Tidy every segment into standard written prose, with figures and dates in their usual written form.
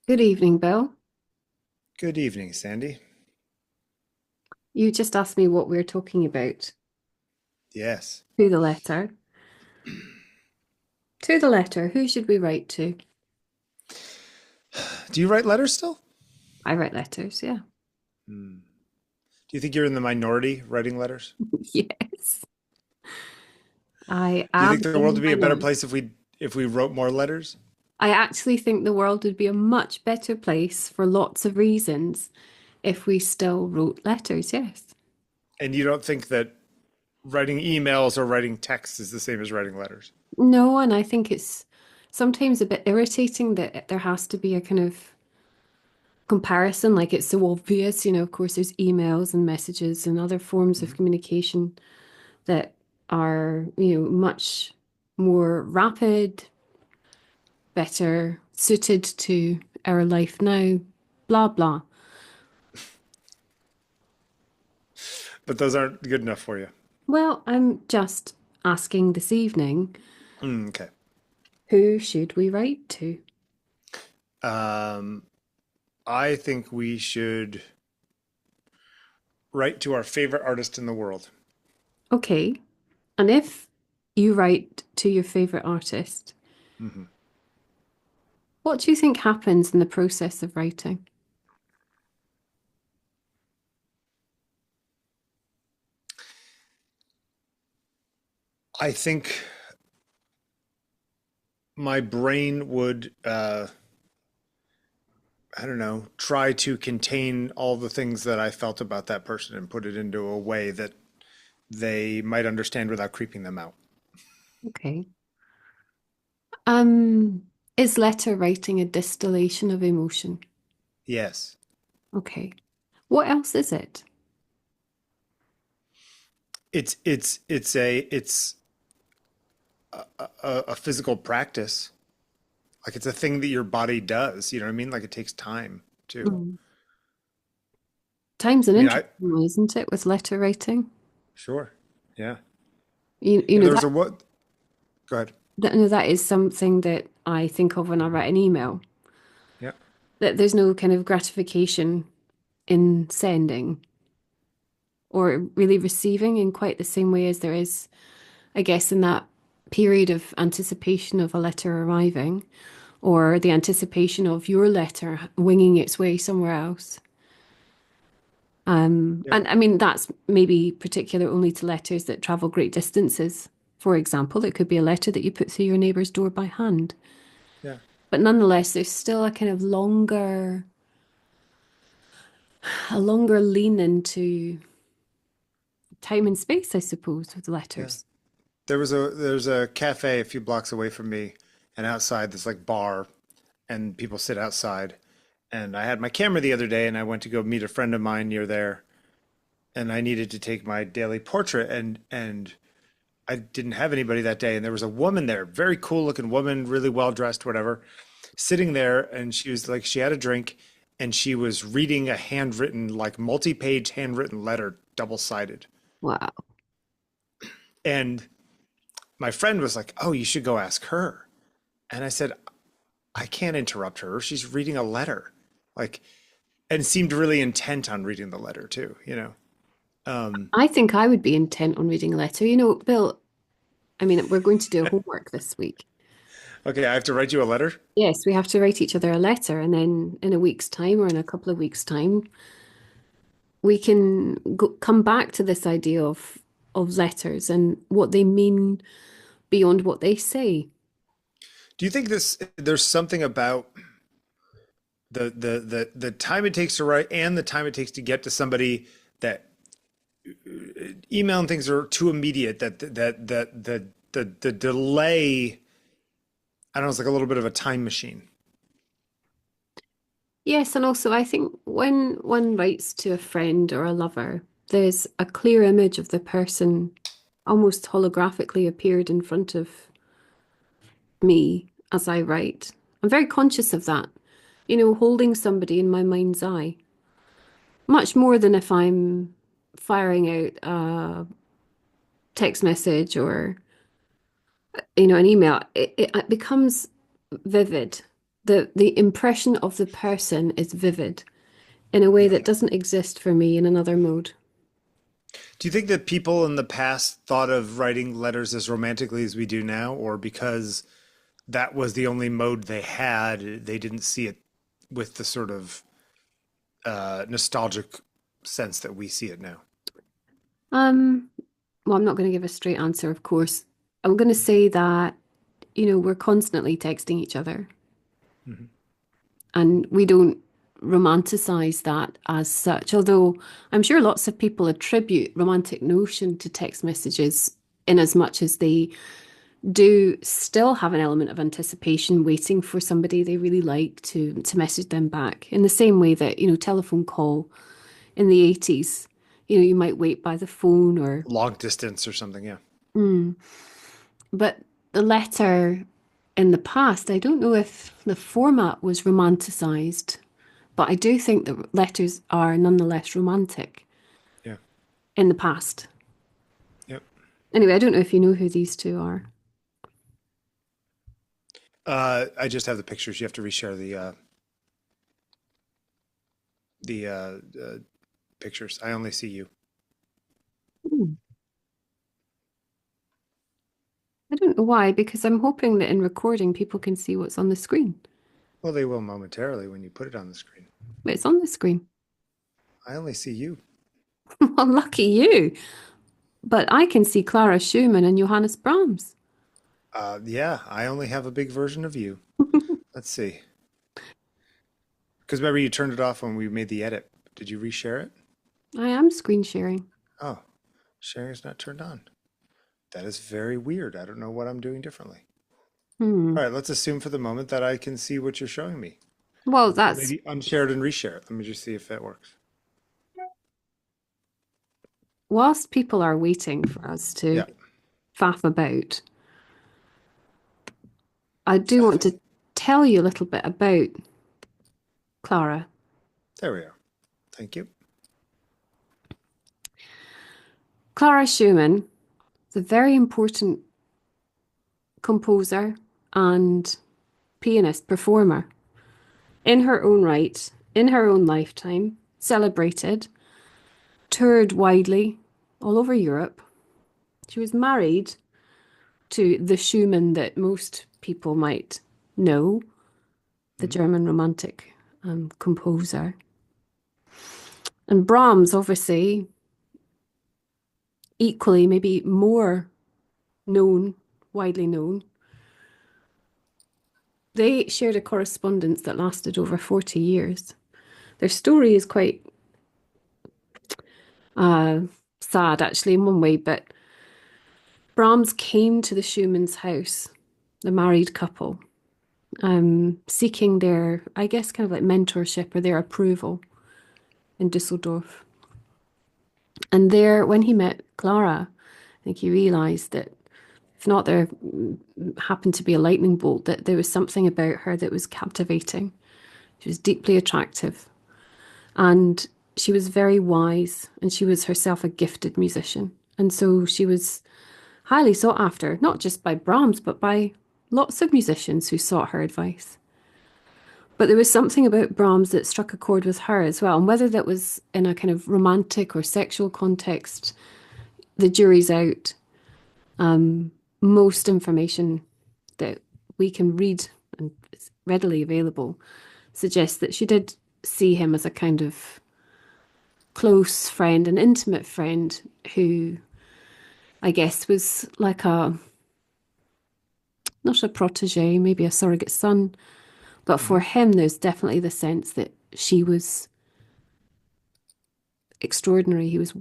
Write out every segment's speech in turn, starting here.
Good evening, Bill. Good evening, Sandy. You just asked me what we're talking about. Yes. To the letter. To the letter. Who should we write to? Do you write letters still? I write letters, yeah. Hmm. Do you think you're in the minority writing letters? Yes, I Do you am think the world in would the be a better minority. place if we wrote more letters? I actually think the world would be a much better place for lots of reasons if we still wrote letters, yes. And you don't think that writing emails or writing texts is the same as writing letters? No, and I think it's sometimes a bit irritating that there has to be a kind of comparison, like it's so obvious, of course, there's emails and messages and other forms of Mhm. communication that are, much more rapid, better suited to our life now, blah, blah. But those aren't good enough for you. Well, I'm just asking this evening, Okay. who should we write to? Um, I think we should write to our favorite artist in the world. Okay. And if you write to your favorite artist, Mhm. what do you think happens in the process of writing? I think my brain would I don't know, try to contain all the things that I felt about that person and put it into a way that they might understand without creeping them out. Okay. Um, is letter writing a distillation of emotion? Yes. Okay. What else is it? It's a physical practice. Like it's a thing that your body does, you know what I mean? Like it takes time too. Mm. Time's an I mean, interesting one, isn't it, with letter writing? sure. Yeah. You Yeah, know there was that, a what? Go ahead. that is something that I think of when I write an email. Yeah. That there's no kind of gratification in sending or really receiving in quite the same way as there is, I guess, in that period of anticipation of a letter arriving or the anticipation of your letter winging its way somewhere else. Yeah. And I mean, that's maybe particular only to letters that travel great distances. For example, it could be a letter that you put through your neighbour's door by hand. Yeah. But nonetheless, there's still a kind of a longer lean into time and space, I suppose, with Yeah. letters. There's a cafe a few blocks away from me, and outside there's like bar, and people sit outside. And I had my camera the other day, and I went to go meet a friend of mine near there, and I needed to take my daily portrait, and I didn't have anybody that day, and there was a woman there, very cool looking woman, really well dressed, whatever, sitting there, and she was like, she had a drink, and she was reading a handwritten, like multi-page handwritten letter, double-sided. Wow. And my friend was like, "Oh, you should go ask her." And I said, "I can't interrupt her. She's reading a letter." Like, and seemed really intent on reading the letter too, you know. Um, I think I would be intent on reading a letter. Bill, I mean, we're going to do a homework this week. okay, I have to write you a letter. Yes, we have to write each other a letter, and then in a week's time or in a couple of weeks' time, we can come back to this idea of letters and what they mean beyond what they say. Do you think there's something about the time it takes to write and the time it takes to get to somebody that email and things are too immediate that the delay, I don't know, it's like a little bit of a time machine. Yes, and also I think when one writes to a friend or a lover, there's a clear image of the person almost holographically appeared in front of me as I write. I'm very conscious of that, holding somebody in my mind's eye, much more than if I'm firing out a text message or, an email. It becomes vivid the impression of the person is vivid in a way Yeah. that doesn't exist for me in another mode. Do you think that people in the past thought of writing letters as romantically as we do now, or because that was the only mode they had, they didn't see it with the sort of nostalgic sense that we see it now? Um, well, I'm not going to give a straight answer, of course. I'm going to say that, we're constantly texting each other Mhm. and we don't romanticize that as such. Although I'm sure lots of people attribute romantic notion to text messages in as much as they do still have an element of anticipation, waiting for somebody they really like to message them back. In the same way that, telephone call in the 80s, you might wait by the phone or Long distance or something, yeah. mm. But the letter in the past, I don't know if the format was romanticized, but I do think that letters are nonetheless romantic Yeah. in the past. Yep. Anyway, I don't know if you know who these two are. I just have the pictures. You have to reshare the pictures. I only see you. Hmm. I don't know why, because I'm hoping that in recording people can see what's on the screen. Well, they will momentarily when you put it on the screen. But it's on the screen. I only see you. Well, lucky you. But I can see Clara Schumann and Johannes Brahms. Yeah, I only have a big version of you. Let's see. Because remember, you turned it off when we made the edit. Did you reshare it? I am screen sharing. Oh, sharing is not turned on. That is very weird. I don't know what I'm doing differently. Hmm. All right, let's assume for the moment that I can see what you're showing me. Well, Or that's maybe unshare it and reshare it. Let me just see if that works. whilst people are waiting for us to Yeah, faff about, I do want faffing. to tell you a little bit about Clara. There we are. Thank you. Clara Schumann is a very important composer and pianist performer in her own right, in her own lifetime, celebrated, toured widely all over Europe. She was married to the Schumann that most people might know, the Mhm. German Romantic composer. And Brahms, obviously, equally, maybe more known, widely known. They shared a correspondence that lasted over 40 years. Their story is quite uh, sad, actually, in one way, but Brahms came to the Schumann's house, the married couple, seeking their, I guess, kind of like mentorship or their approval in Dusseldorf. And there, when he met Clara, I think he realized that if not there happened to be a lightning bolt, that there was something about her that was captivating. She was deeply attractive and she was very wise and she was herself a gifted musician. And so she was highly sought after, not just by Brahms, but by lots of musicians who sought her advice. But there was something about Brahms that struck a chord with her as well. And whether that was in a kind of romantic or sexual context, the jury's out. Most information that we can read and it's readily available suggests that she did see him as a kind of close friend, an intimate friend who I guess was like a not a protege, maybe a surrogate son, but Mhm. for him there's definitely the sense that she was extraordinary. He was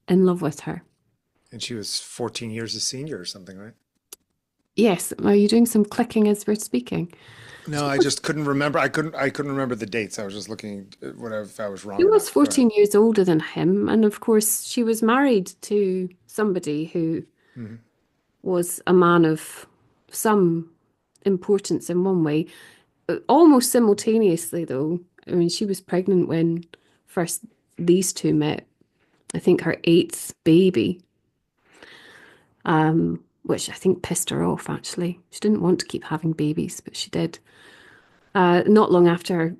in love with her. And she was 14 years a senior or something, right? Yes, are you doing some clicking as we're speaking? No, I just couldn't remember. I couldn't remember the dates. I was just looking at whatever if I was She wrong or was not. Go ahead. 14 years older than him, and of course, she was married to somebody who Mhm. was a man of some importance in one way. Almost simultaneously, though, I mean, she was pregnant when first these two met. I think her eighth baby, which I think pissed her off, actually. She didn't want to keep having babies, but she did. Not long after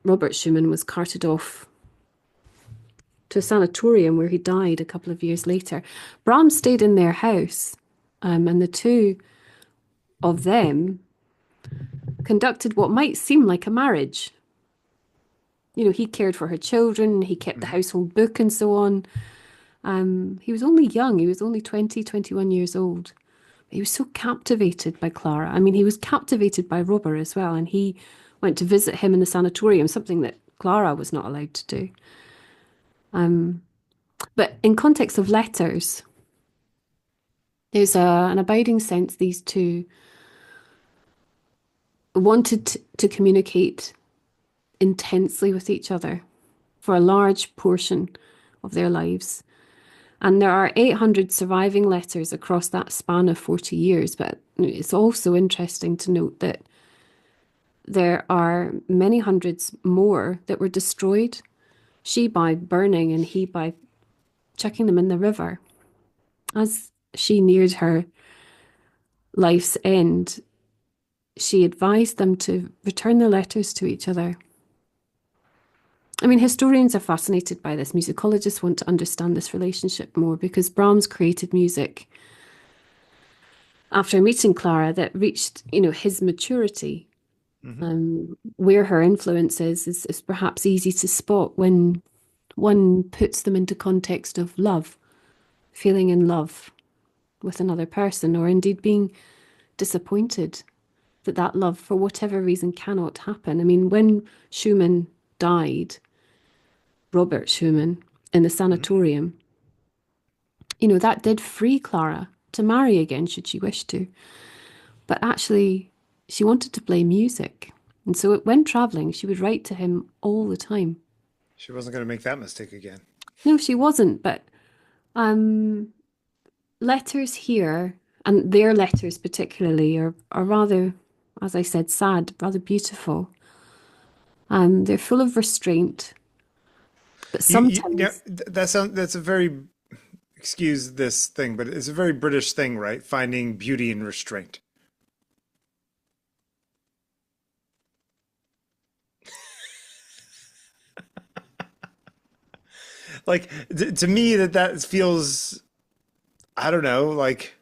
Robert Schumann was carted off to a sanatorium where he died a couple of years later. Brahms stayed in their house, and the two of them conducted what might seem like a marriage. You know, he cared for her children, he kept the Hmm. household book and so on. He was only young, he was only 20, 21 years old. He was so captivated by Clara. I mean, he was captivated by Robert as well, and he went to visit him in the sanatorium, something that Clara was not allowed to do. But in context of letters, there's an abiding sense these two wanted to communicate intensely with each other for a large portion of their lives. And there are 800 surviving letters across that span of 40 years. But it's also interesting to note that there are many hundreds more that were destroyed, she by burning and he by chucking them in the river. As she neared her life's end, she advised them to return their letters to each other. I mean, historians are fascinated by this. Musicologists want to understand this relationship more because Brahms created music after meeting Clara that reached, his maturity. Hmm. Where her influence is perhaps easy to spot when one puts them into context of love, feeling in love with another person, or indeed being disappointed that that love, for whatever reason, cannot happen. I mean, when Schumann died, Robert Schumann, in the Hmm. sanatorium, that did free Clara to marry again, should she wish to. But actually, she wanted to play music. And so when traveling, she would write to him all the time. She wasn't going to make that mistake again. No, she wasn't, but um, letters here, and their letters particularly, are rather, as I said, sad, rather beautiful. They're full of restraint, but Yeah, sometimes that's a very, excuse this thing, but it's a very British thing, right? Finding beauty in restraint. Like to me, that feels, I don't know, like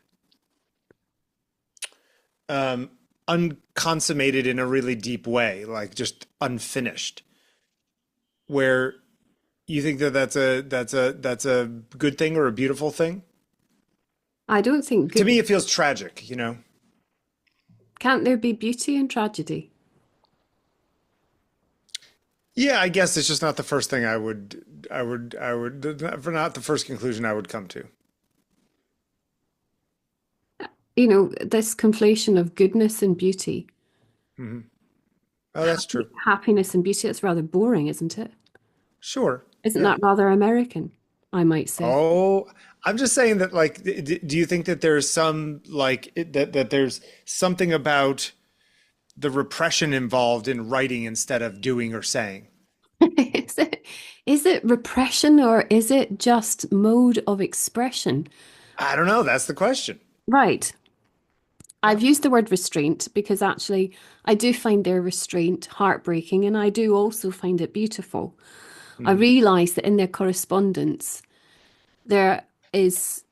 um, unconsummated in a really deep way, like just unfinished. Where you think that that's a good thing or a beautiful thing? I don't think To good. me, it feels tragic, you know? Can't there be beauty in tragedy? Yeah, I guess it's just not the first thing for not the first conclusion I would come to. This conflation of goodness and beauty, Hmm. Oh, that's true. happiness and beauty, it's rather boring, isn't it? Sure. Isn't Yeah. that rather American, I might say? Oh, I'm just saying that, like, do you think that there's some, like, that there's something about the repression involved in writing instead of doing or saying? Is it repression or is it just mode of expression? I don't know. That's the question. Right. Yeah. I've used the word restraint because actually I do find their restraint heartbreaking and I do also find it beautiful. I Hmm. realise that in their correspondence, there is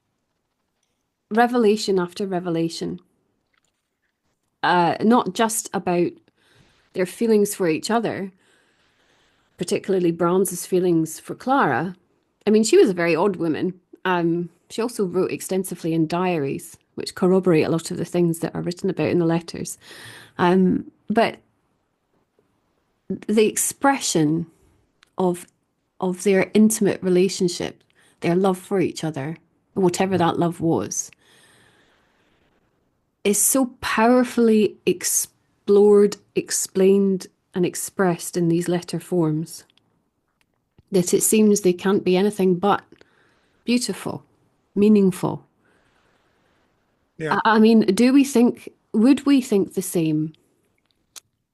revelation after revelation, not just about their feelings for each other, particularly Brahms's feelings for Clara. I mean, she was a very odd woman. She also wrote extensively in diaries, which corroborate a lot of the things that are written about in the letters. But the expression of their intimate relationship, their love for each other, whatever that love was, is so powerfully explored, explained, and expressed in these letter forms that it seems they can't be anything but beautiful, meaningful. Yeah. I mean, would we think the same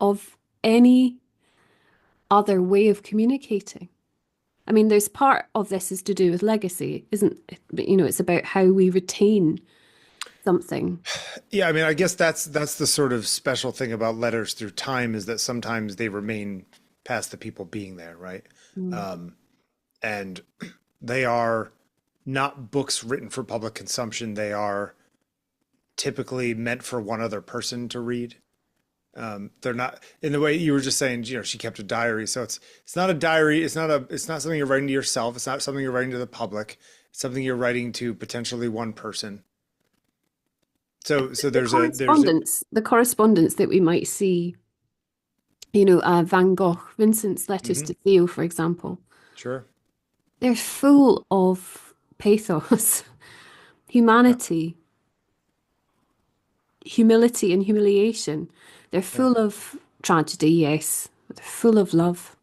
of any other way of communicating? I mean, there's part of this is to do with legacy, isn't it? But, it's about how we retain something. Yeah, I mean, I guess that's the sort of special thing about letters through time is that sometimes they remain past the people being there, right? Mm. And they are not books written for public consumption. They are typically meant for one other person to read. They're not in the way you were just saying, she kept a diary. So it's not a diary. It's not something you're writing to yourself. It's not something you're writing to the public. It's something you're writing to potentially one person. So The correspondence that we might see, Van Gogh, Vincent's letters mhm, to Theo, for example, sure. they're full of pathos, Yeah, humanity, humility, and humiliation. They're yeah, full of tragedy, yes, but they're full of love.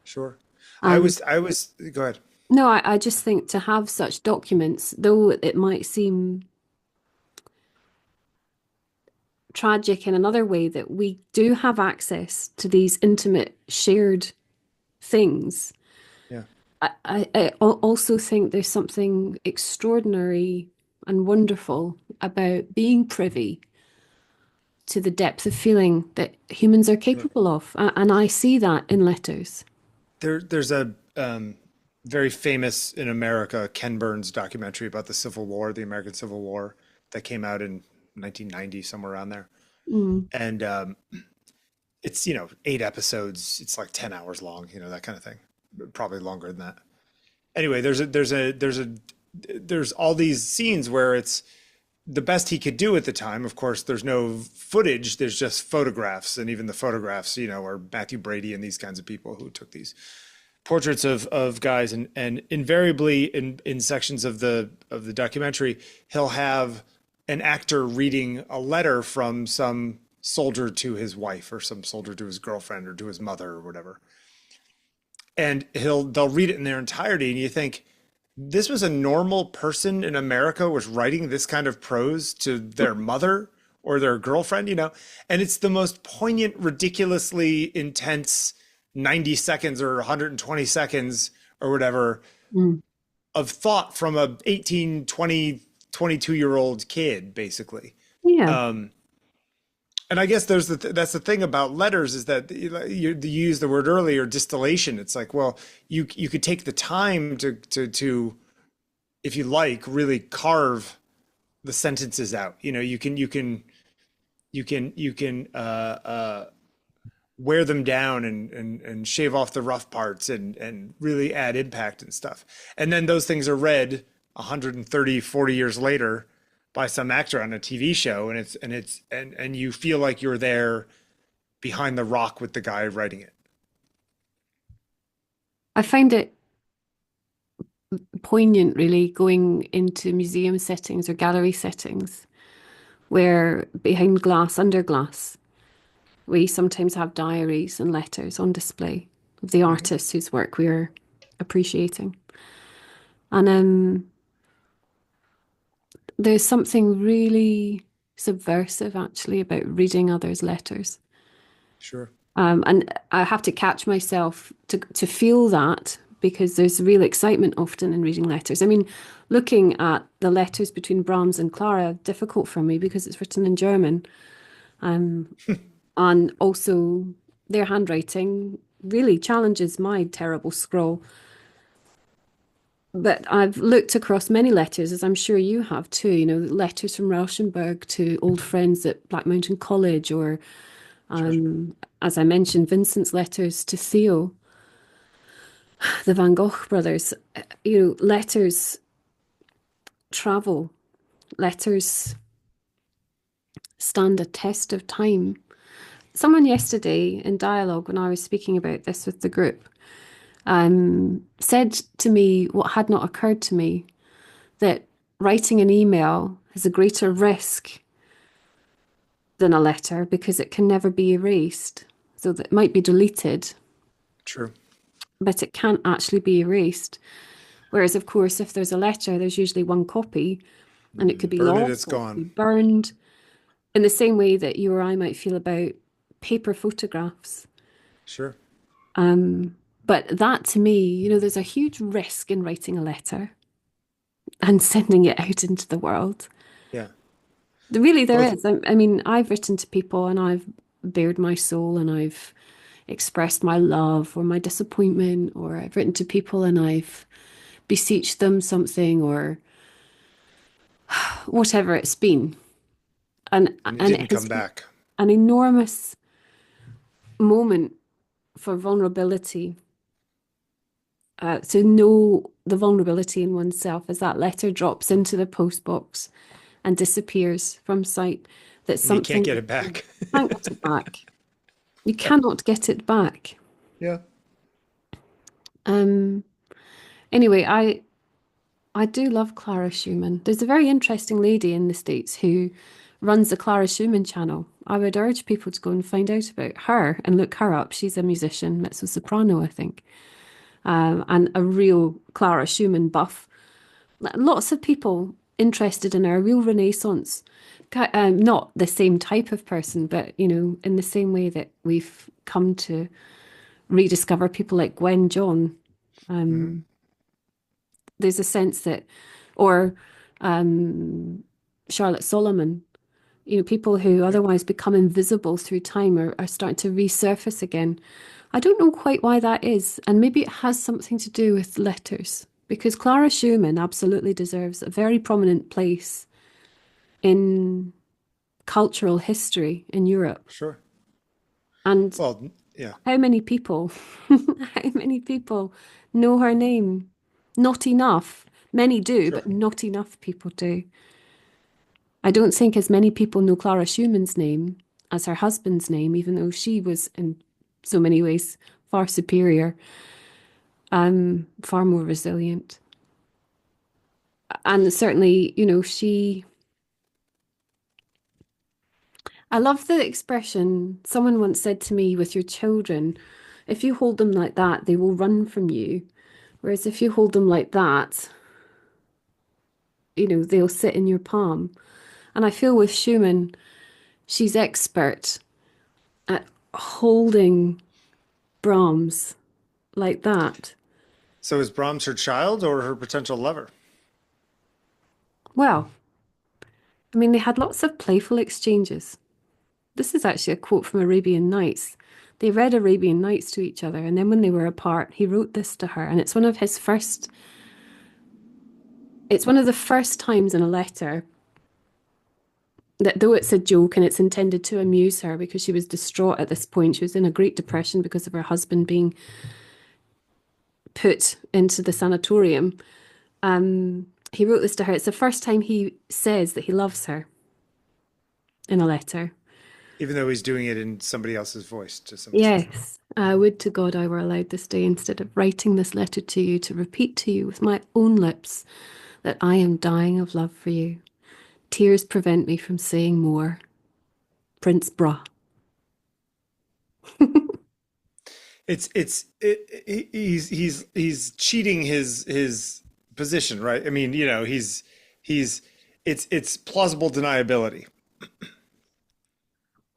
sure. And I was, go ahead. no, I just think to have such documents, though it might seem tragic in another way, that we do have access to these intimate, shared things. Yeah. I also think there's something extraordinary and wonderful about being privy to the depth of feeling that humans are Yeah. capable of. And I see that in letters. There's a very famous in America Ken Burns documentary about the Civil War, the American Civil War, that came out in 1990, somewhere around there. Mm, And it's, 8 episodes. It's like 10 hours long, that kind of thing. Probably longer than that. Anyway, there's all these scenes where it's the best he could do at the time. Of course, there's no footage. There's just photographs, and even the photographs, are Matthew Brady and these kinds of people who took these portraits of guys, and invariably in sections of the documentary, he'll have an actor reading a letter from some soldier to his wife or some soldier to his girlfriend or to his mother or whatever. And they'll read it in their entirety, and you think this was a normal person in America was writing this kind of prose to their mother or their girlfriend, and it's the most poignant, ridiculously intense 90 seconds or 120 seconds or whatever mm. of thought from a 18, 20, 22-year-old kid, basically. Yeah. Um, and I guess that's the thing about letters is that you used the word earlier, distillation. It's like, well, you could take the time to if you like, really carve the sentences out. You can wear them down and shave off the rough parts and really add impact and stuff. And then those things are read 130, 40 years later by some actor on a TV show, and you feel like you're there behind the rock with the guy writing it. I find it poignant, really, going into museum settings or gallery settings where behind glass, under glass, we sometimes have diaries and letters on display of the Hmm. artists whose work we're appreciating. And there's something really subversive, actually, about reading others' letters. Sure. And I have to catch myself to feel that because there's real excitement often in reading letters. I mean, looking at the letters between Brahms and Clara, difficult for me because it's written in German. Um, and also their handwriting really challenges my terrible scrawl. But I've looked across many letters, as I'm sure you have too, letters from Rauschenberg to old friends at Black Mountain College, or Sure. as I mentioned, Vincent's letters to Theo, the Van Gogh brothers. Letters travel, letters stand a test of time. Someone yesterday in dialogue, when I was speaking about this with the group, said to me what had not occurred to me, that writing an email is a greater risk than a letter because it can never be erased. So that might be deleted, True. but it can't actually be erased. Whereas, of course, if there's a letter, there's usually one copy and it could be Burn it, lost it's or it could be gone. burned in the same way that you or I might feel about paper photographs. Sure. But that to me, there's a huge risk in writing a letter and sending it out into the world. Yeah. Really, there Both. is. I mean, I've written to people and I've bared my soul and I've expressed my love or my disappointment, or I've written to people and I've beseeched them something or whatever it's been. And it And didn't it come has been back. an enormous moment for vulnerability, to know the vulnerability in oneself as that letter drops into the post box and disappears from sight. That And you can't something get you it back. can't get it back. You cannot get it back. Yeah. Um, anyway, I do love Clara Schumann. There's a very interesting lady in the States who runs the Clara Schumann channel. I would urge people to go and find out about her and look her up. She's a musician, mezzo soprano, I think, and a real Clara Schumann buff. Lots of people interested in her, a real renaissance. Not the same type of person, but in the same way that we've come to rediscover people like Gwen John. Hmm. There's a sense that, or Charlotte Solomon, people who Yeah. otherwise become invisible through time are starting to resurface again. I don't know quite why that is, and maybe it has something to do with letters, because Clara Schumann absolutely deserves a very prominent place in cultural history in Europe. Sure. And Well, yeah. how many people, how many people know her name? Not enough. Many do, Sure. but not enough people do. I don't think as many people know Clara Schumann's name as her husband's name, even though she was in so many ways far superior, far more resilient. And certainly, I love the expression someone once said to me, with your children, if you hold them like that, they will run from you. Whereas if you hold them like that, they'll sit in your palm. And I feel with Schumann, she's expert at holding Brahms like that. So is Brahms her child or her potential lover? Well, I mean, they had lots of playful exchanges. This is actually a quote from Arabian Nights. They read Arabian Nights to each other, and then when they were apart, he wrote this to her, and it's one of the first times in a letter that, though it's a joke and it's intended to amuse her because she was distraught at this point, she was in a Great Depression because of her husband being put into the sanatorium. He wrote this to her. It's the first time he says that he loves her in a letter. Even though he's doing it in somebody else's voice to some extent. Yes. Would to God I were allowed this day, instead of writing this letter to you, to repeat to you with my own lips that I am dying of love for you. Tears prevent me from saying more. Prince Bra. He's cheating his position, right? I mean, he's it's plausible deniability.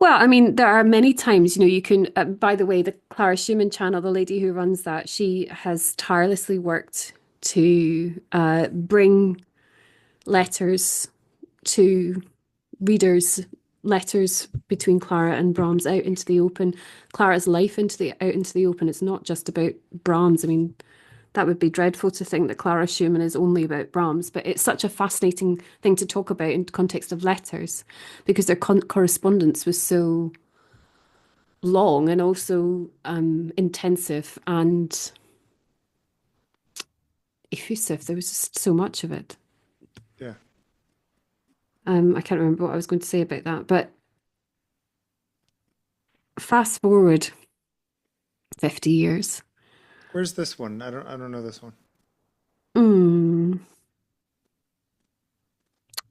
Well, I mean, there are many times, you can, by the way, the Clara Schumann channel, the lady who runs that, she has tirelessly worked to bring letters to readers, letters between Clara and Brahms out into the open. Clara's life out into the open. It's not just about Brahms. I mean, that would be dreadful to think that Clara Schumann is only about Brahms, but it's such a fascinating thing to talk about in context of letters because their correspondence was so long and also intensive and effusive. There was just so much of it. Yeah. I can't remember what I was going to say about that, but fast forward 50 years. Where's this one? I don't know this one. Hmm.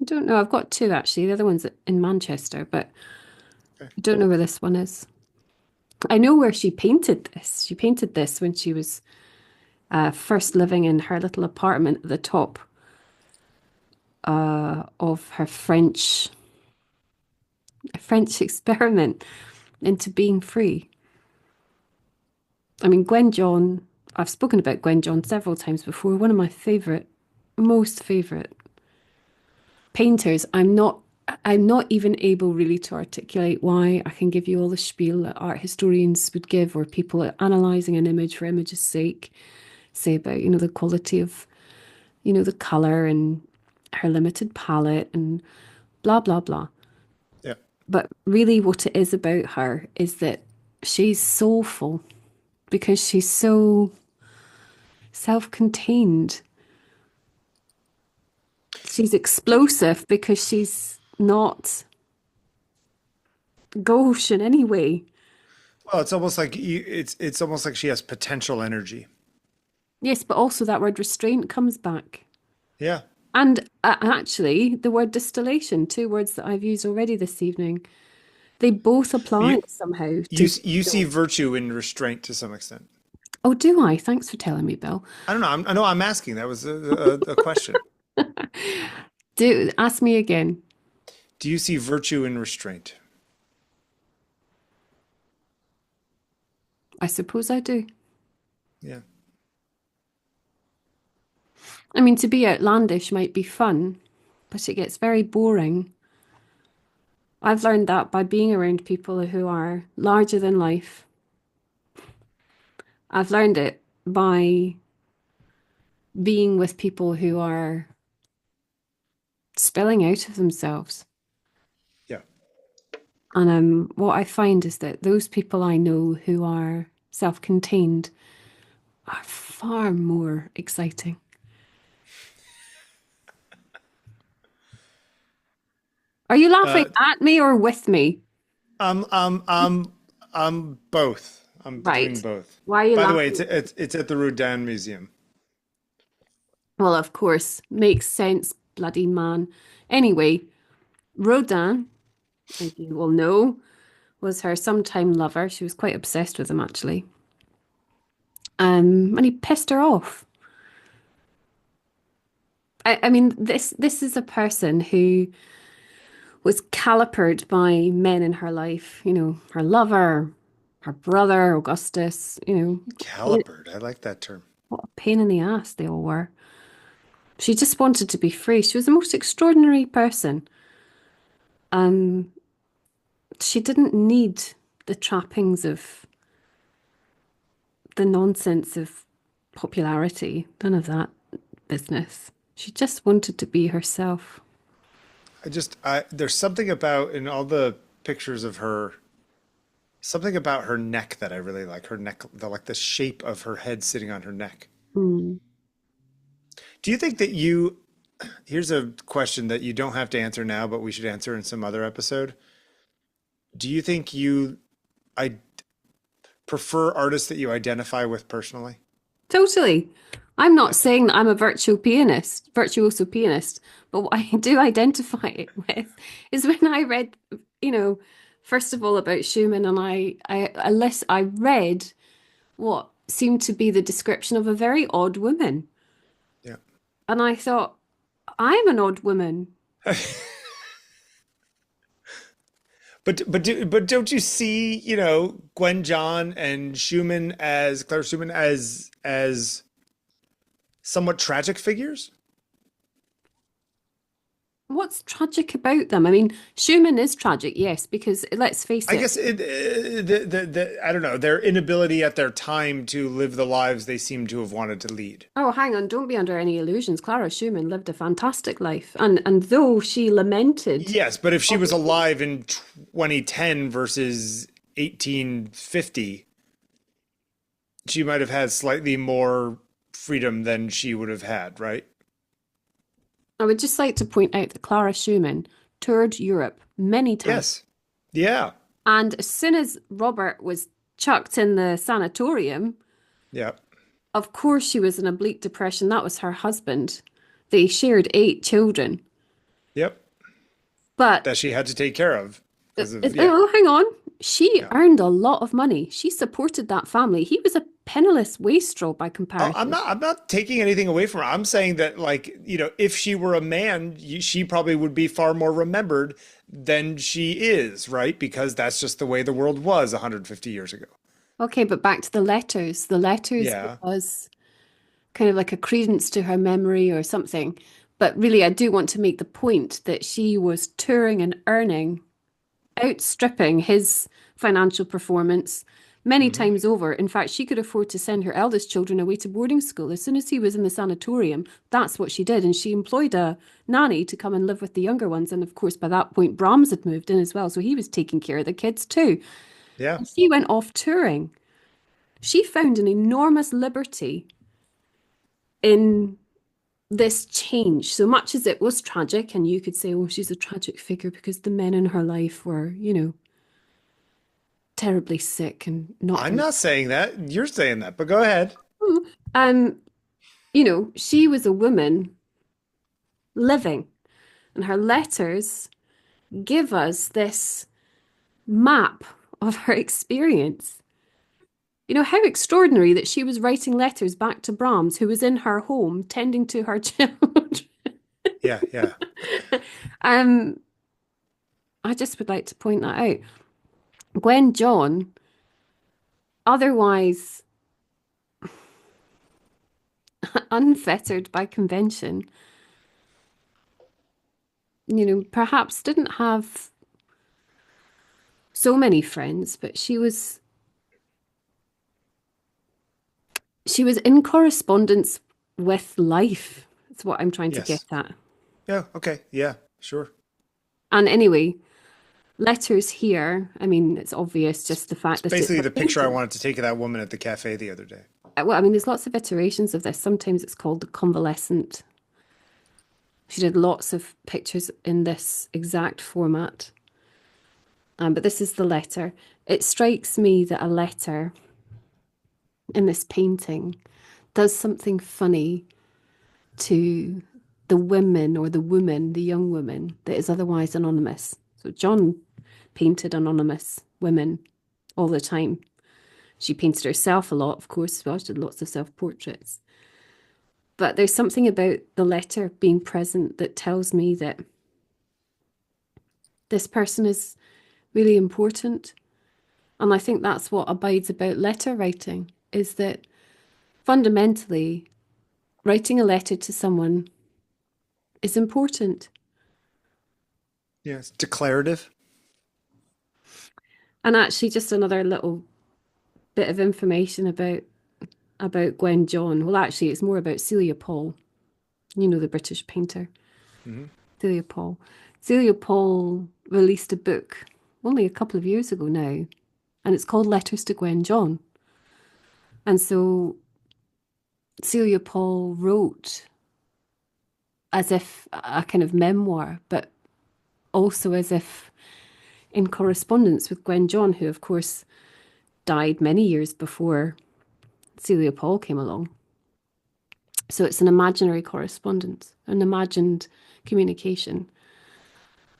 I don't know. I've got two actually. The other one's in Manchester, but Okay. I don't know where this one is. I know where she painted this. She painted this when she was first living in her little apartment at the top of her French experiment into being free. I mean, Gwen John, I've spoken about Gwen John several times before. One of my most favorite painters. I'm not I'm not even able really to articulate why. I can give you all the spiel that art historians would give, or people analysing an image for image's sake, say about, the quality of, the colour and her limited palette and blah, blah, blah. Yeah. But really, what it is about her is that she's soulful because she's so self-contained. She's explosive because she's not gauche in any way. Well, it's almost like it's almost like she has potential energy. Yes, but also that word restraint comes back. Yeah. And actually, the word distillation, two words that I've used already this evening, they both apply You somehow you to. you see virtue in restraint to some extent. Oh, do I? Thanks for telling me, Bill. I don't know. I know I'm asking. That was a question. Do ask me again. Do you see virtue in restraint? I suppose I do. Yeah. I mean, to be outlandish might be fun, but it gets very boring. I've learned that by being around people who are larger than life. I've learned it by being with people who are spilling out of themselves. Yeah. And what I find is that those people I know who are self-contained are far more exciting. Are you laughing Uh, at me or with me? um, um, um, both. I'm doing Right. both. Why are you By the way, laughing? it's at the Rodin Museum. Well, of course, makes sense, bloody man. Anyway, Rodin, as you will know, was her sometime lover. She was quite obsessed with him, actually. And he pissed her off. I mean, this is a person who was calipered by men in her life, her lover, her brother, Augustus, Calipered. I like that term. what a pain in the ass they all were. She just wanted to be free. She was the most extraordinary person. Um, she didn't need the trappings of the nonsense of popularity, none of that business. She just wanted to be herself. There's something about in all the pictures of her, something about her neck that I really like. Her neck, the shape of her head sitting on her neck. Mm. Do you think that here's a question that you don't have to answer now, but we should answer in some other episode. Do you think I prefer artists that you identify with personally? Totally. I'm not Yeah. saying that I'm a virtuoso pianist, but what I do identify it with is when I read, you know, first of all about Schumann, and I read what seemed to be the description of a very odd woman, Yeah. and I thought, I'm an odd woman. But don't you see, Gwen John and Schumann as Clara Schumann as somewhat tragic figures? What's tragic about them? I mean, Schumann is tragic, yes, because let's face I it. guess I don't know, their inability at their time to live the lives they seem to have wanted to lead. Oh, hang on, don't be under any illusions. Clara Schumann lived a fantastic life, and though she lamented, Yes, but if she was obviously, alive in 2010 versus 1850, she might have had slightly more freedom than she would have had, right? I would just like to point out that Clara Schumann toured Europe many times. Yes. Yeah. And as soon as Robert was chucked in the sanatorium, Yeah. of course she was in a bleak depression. That was her husband. They shared 8 children. Yep. But That she had to take care of because of, yeah. oh, hang on. She Yeah. earned a lot of money. She supported that family. He was a penniless wastrel by I'm comparison. not taking anything away from her. I'm saying that, like, if she were a man, she probably would be far more remembered than she is, right? Because that's just the way the world was 150 years ago. Okay, but back to the letters. The letters Yeah. was kind of like a credence to her memory or something. But really, I do want to make the point that she was touring and earning, outstripping his financial performance many Hmm. times over. In fact, she could afford to send her eldest children away to boarding school. As soon as he was in the sanatorium, that's what she did. And she employed a nanny to come and live with the younger ones. And of course, by that point, Brahms had moved in as well. So he was taking care of the kids too. Yeah. And she went off touring. She found an enormous liberty in this change, so much as it was tragic. And you could say, oh, she's a tragic figure because the men in her life were, terribly sick and not I'm very. not saying that. You're saying that, but go ahead. Um, she was a woman living, and her letters give us this map of her experience. How extraordinary that she was writing letters back to Brahms, who was in her home tending to her children. Yeah, yeah. um, I just would like to point that out. Gwen John, otherwise unfettered by convention, perhaps didn't have so many friends, but she was in correspondence with life. That's what I'm trying to get Yes. at. Yeah, okay. Yeah, sure. And anyway, letters here, I mean, it's obvious It's, just the it's fact that it's basically a the picture I painting. wanted to take of that woman at the cafe the other day. Well, I mean, there's lots of iterations of this. Sometimes it's called the convalescent. She did lots of pictures in this exact format. But this is the letter. It strikes me that a letter in this painting does something funny to the women or the woman, the young woman that is otherwise anonymous. So John painted anonymous women all the time. She painted herself a lot, of course, as well. She did lots of self-portraits. But there's something about the letter being present that tells me that this person is really important. And I think that's what abides about letter writing, is that fundamentally, writing a letter to someone is important. Yes, declarative. And actually, just another little bit of information about Gwen John. Well, actually, it's more about Celia Paul, the British painter, Hmm. Celia Paul. Celia Paul released a book only a couple of years ago now, and it's called Letters to Gwen John. And so Celia Paul wrote as if a kind of memoir, but also as if in correspondence with Gwen John, who, of course, died many years before Celia Paul came along. So it's an imaginary correspondence, an imagined communication.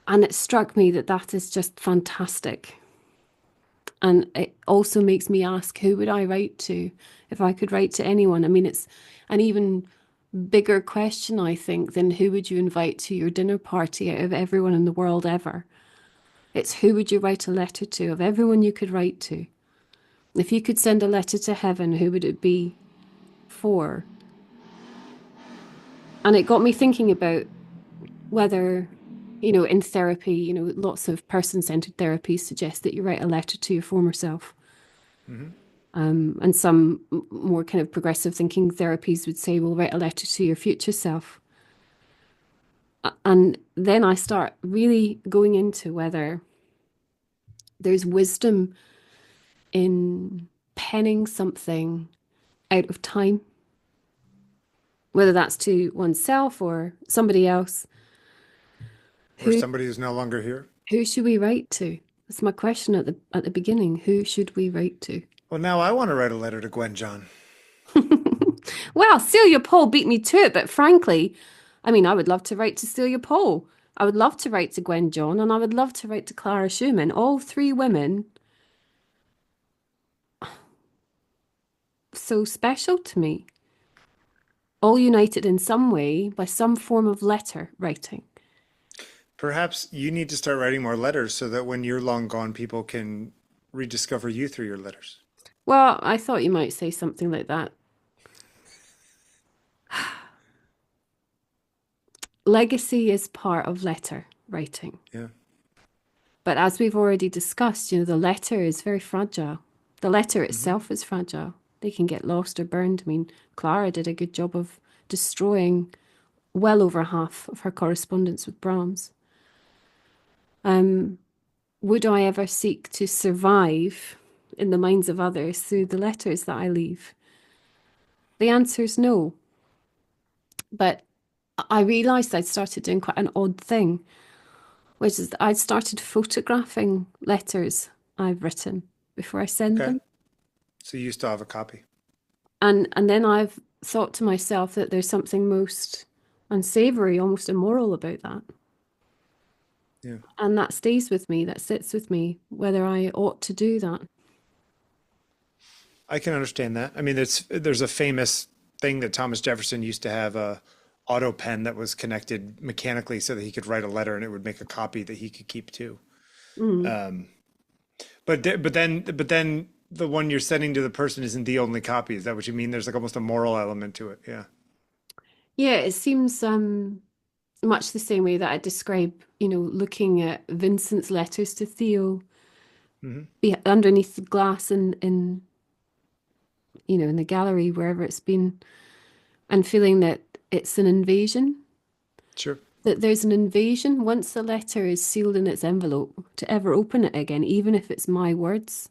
And it struck me that that is just fantastic. And it also makes me ask, who would I write to if I could write to anyone? I mean, it's an even bigger question, I think, than who would you invite to your dinner party out of everyone in the world ever. It's who would you write a letter to of everyone you could write to. If you could send a letter to heaven, who would it be for? And it got me thinking about whether, in therapy, lots of person-centered therapies suggest that you write a letter to your former self. Hmm. And some more kind of progressive thinking therapies would say, well, write a letter to your future self. And then I start really going into whether there's wisdom in penning something out of time, whether that's to oneself or somebody else. Or Who somebody who's no longer here. who should we write to? That's my question at the beginning. Who should we write to? Well, now I want to write a letter to Gwen John. Well, Celia Paul beat me to it, but frankly, I mean, I would love to write to Celia Paul. I would love to write to Gwen John, and I would love to write to Clara Schumann. All three women so special to me, all united in some way by some form of letter writing. Perhaps you need to start writing more letters so that when you're long gone, people can rediscover you through your letters. Well, I thought you might say something like that. legacy is part of letter writing. Yeah. But as we've already discussed, the letter is very fragile. The letter Hmm. itself is fragile. They can get lost or burned. I mean, Clara did a good job of destroying well over half of her correspondence with Brahms. Um, would I ever seek to survive in the minds of others through the letters that I leave? The answer is no. But I realised I'd started doing quite an odd thing, which is that I'd started photographing letters I've written before I send Okay. them. So you still have a copy. And then I've thought to myself that there's something most unsavory, almost immoral about that. Yeah. And that stays with me, that sits with me, whether I ought to do that. I can understand that. I mean, there's a famous thing that Thomas Jefferson used to have a auto pen that was connected mechanically so that he could write a letter and it would make a copy that he could keep too. Mm. Um, but then the one you're sending to the person isn't the only copy. Is that what you mean? There's like almost a moral element to it. Yeah. Yeah, it seems much the same way that I describe, looking at Vincent's letters to Theo Hmm. underneath the glass in the gallery, wherever it's been, and feeling that it's an invasion, Sure. that there's an invasion once the letter is sealed in its envelope to ever open it again, even if it's my words.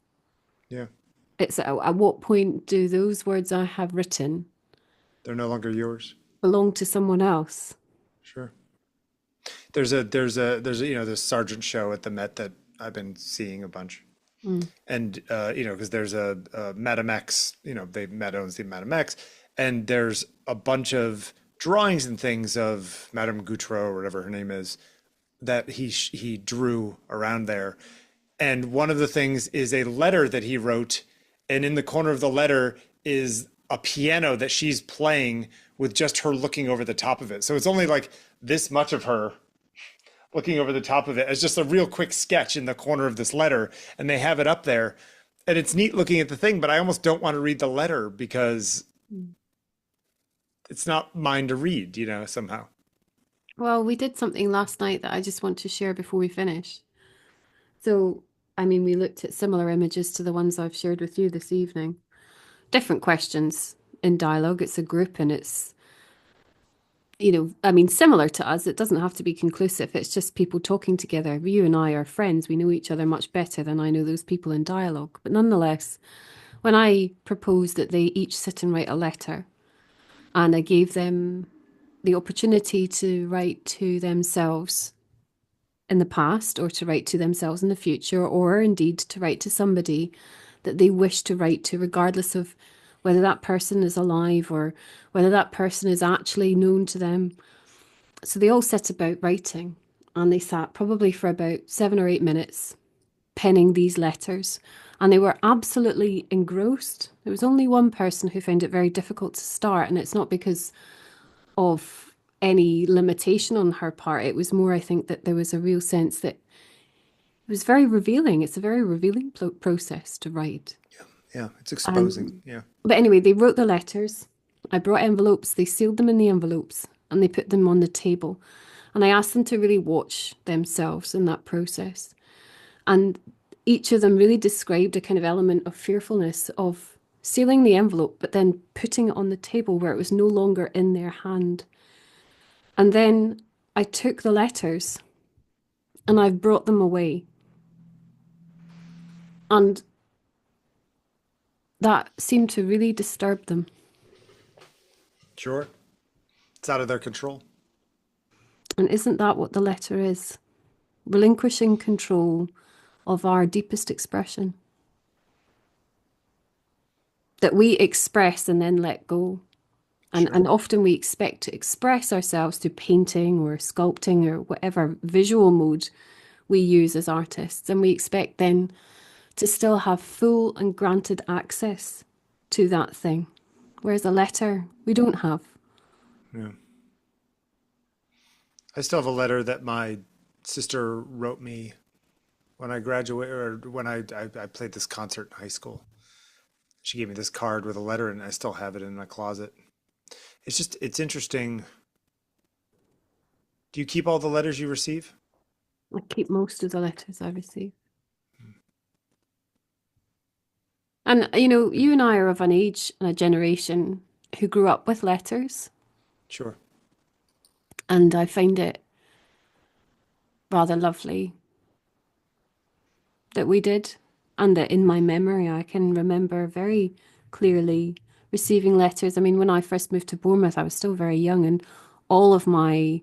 Yeah. It's at what point do those words I have written They're no longer yours. belong to someone else? Sure. There's this sergeant show at the Met that I've been seeing a bunch. Mm. And because there's a Madame X, they Met owns the Madame X, and there's a bunch of drawings and things of Madame Goutreau or whatever her name is that he drew around there. And one of the things is a letter that he wrote, and in the corner of the letter is a piano that she's playing with just her looking over the top of it. So it's only like this much of her looking over the top of it as just a real quick sketch in the corner of this letter, and they have it up there. And it's neat looking at the thing, but I almost don't want to read the letter because it's not mine to read, somehow. Well, we did something last night that I just want to share before we finish. So, I mean, we looked at similar images to the ones I've shared with you this evening. Different questions in dialogue. It's a group and it's, I mean, similar to us. It doesn't have to be conclusive. It's just people talking together. You and I are friends. We know each other much better than I know those people in dialogue. But nonetheless, when I proposed that they each sit and write a letter, and I gave them the opportunity to write to themselves in the past or to write to themselves in the future, or indeed to write to somebody that they wish to write to, regardless of whether that person is alive or whether that person is actually known to them. So they all set about writing, and they sat probably for about 7 or 8 minutes penning these letters. And they were absolutely engrossed. There was only one person who found it very difficult to start, and it's not because of any limitation on her part. It was more, I think, that there was a real sense that it was very revealing. It's a very revealing process to write. Yeah, it's exposing. And Yeah. but anyway, they wrote the letters. I brought envelopes. They sealed them in the envelopes and they put them on the table. And I asked them to really watch themselves in that process. And each of them really described a kind of element of fearfulness of sealing the envelope, but then putting it on the table where it was no longer in their hand. And then I took the letters and I've brought them away. And that seemed to really disturb them. Sure. It's out of their control. And isn't that what the letter is? Relinquishing control of our deepest expression that we express and then let go. Sure. And often we expect to express ourselves through painting or sculpting or whatever visual mode we use as artists. And we expect then to still have full and granted access to that thing. Whereas a letter, we don't have. Yeah. I still have a letter that my sister wrote me when I graduated, or when I played this concert in high school. She gave me this card with a letter, and I still have it in my closet. It's interesting Do you keep all the letters you receive? I keep most of the letters I receive. And, you and I are of an age and a generation who grew up with letters. Sure. And I find it rather lovely that we did. And that in my memory, I can remember very clearly receiving letters. I mean, when I first moved to Bournemouth, I was still very young, and all of my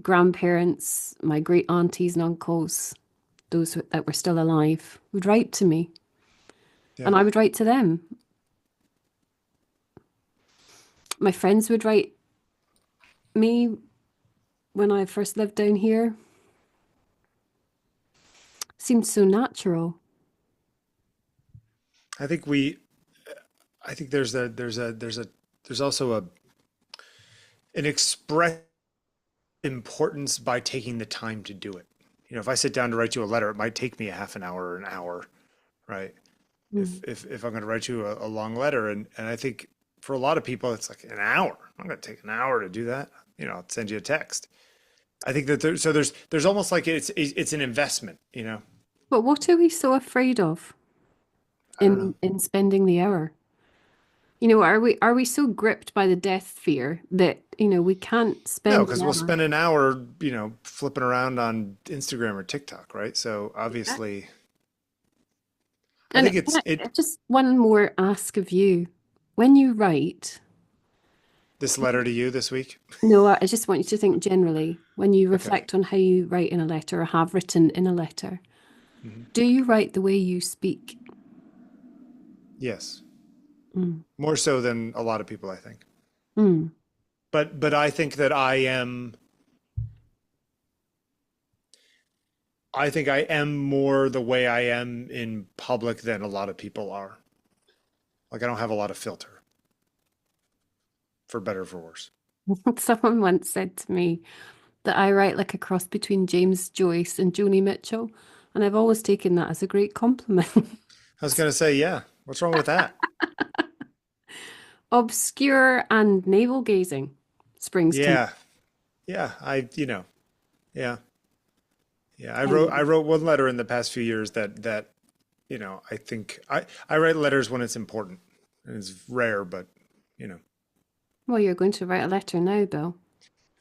grandparents, my great aunties and uncles, those that were still alive, would write to me, Yeah. and I would write to them. My friends would write me when I first lived down here. Seemed so natural. I think we, I think there's also an express importance by taking the time to do it. If I sit down to write you a letter, it might take me a half an hour or an hour, right? Mm. If I'm going to write you a long letter, and I think for a lot of people, it's like an hour. I'm going to take an hour to do that. I'll send you a text. I think that there's almost like it's an investment. But what are we so afraid of I don't know. in spending the hour? Are we so gripped by the death fear that, we can't No, spend an because we'll hour? spend an hour, flipping around on Instagram or TikTok, right? So Yeah. obviously, I And think just one more ask of you. When you write, this letter to you this week. no, I just want you to think generally, when you Okay. reflect on how you write in a letter or have written in a letter, Mhm. do you write the way you speak? Yes, Mm. more so than a lot of people, I think. Mm. But I think that I think I am more the way I am in public than a lot of people are. Like I don't have a lot of filter, for better or for worse. Someone once said to me that I write like a cross between James Joyce and Joni Mitchell, and I've always taken that as a great compliment. I was gonna say, yeah, what's wrong with that? Obscure and navel gazing springs to Yeah, yeah, yeah, yeah. I mind. wrote one letter in the past few years that I think I write letters when it's important. And it's rare, but you know, Well, you're going to write a letter now, Bill.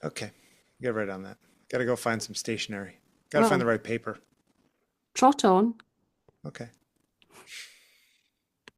okay, get right on that. Got to go find some stationery. Got to find the Well, right paper. trot on. Okay.